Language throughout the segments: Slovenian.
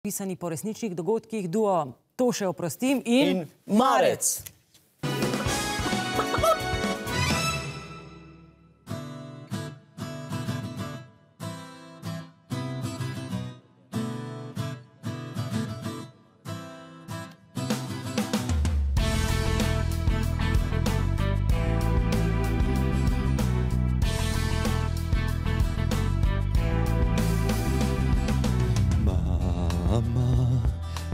Pisani po resničnih dogodkih duo To še oprostim in Marec.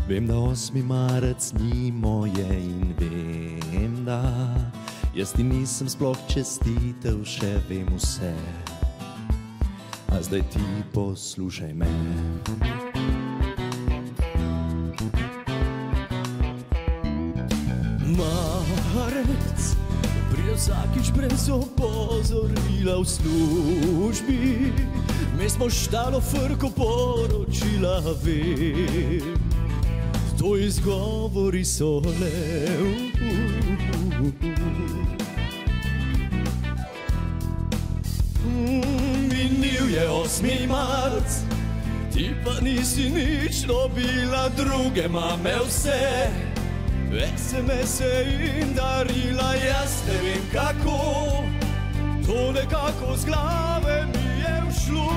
Vem, da 8. marec ni moje in vem, da jaz ti nisem sploh čestitev, še vem vse. A zdaj ti poslušaj me. Marec pride vsakič brez opozorila v službi. Mi smo štalo frko poročila, vem. To izgovori so le Minil je 8. marec, ti pa nisi nič dobila, druge mame vse SMS-e in darila, jaz ne vem kako, to nekako z glave mi je všlo.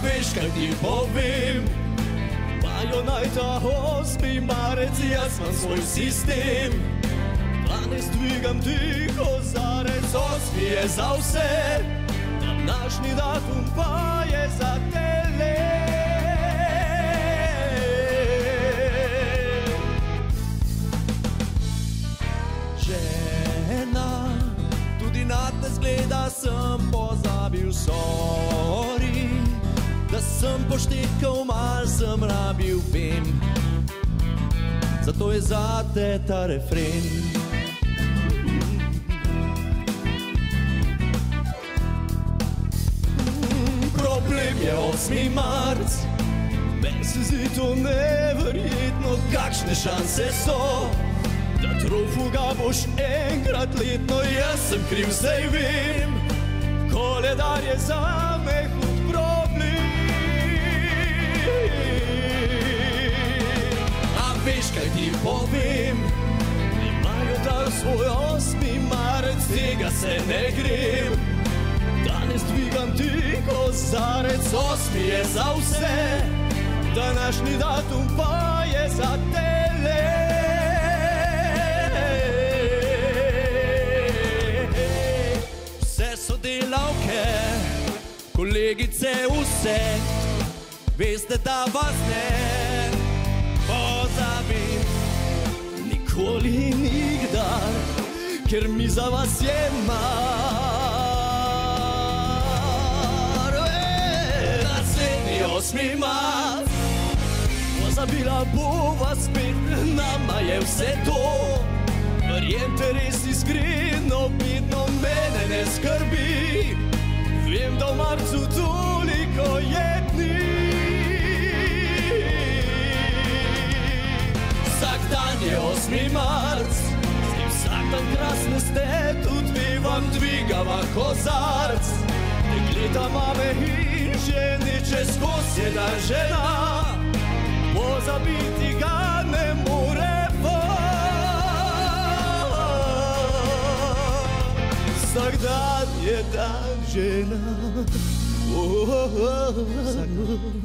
Veš, kaj ti povem, pajo naj ta 8. marec, jaz imam svoj sistem. Danes dvigam ti kozarec, 8. je za vse, današnji datum pa je za tele. Žena, tudi na te zgleda sem pozabil, sorry. Da sem poštekal, mal sem rabil, vem. Zato je zate ta refren. Problem je 8. marec, meni se zdi to neverjetno, kakšne šanse so, da trofuga boš enkrat letno. Jaz sem kriv, zdaj vem, koledar je zame hud problem. Veš, kaj ti povem, imajo dar svoj 8. marec, tega se ne grem. Danes dvigam ti kozarec, 8. je za vse, današnji datum pa je za tele. Vse so delavke, kolegice vse, veste, da vas ne pozabim nikoli, nikdar, ker mi za vas je mar. Naslednji 8. marec, pozabila bova spet, nama je vse to. Verjemte, res iskreno, vidno mene ne skrbi. Vem, da v marcu toliko je dni. Vsak dan je 8. marec, z njim vsak dan krasne ste, tudi mi vam dvigava kozarec. Dekleta, mame in ženi, čez kos je dan žena, pozabiti ga ne moremo. Vsak dan je dan žena, vsak dan.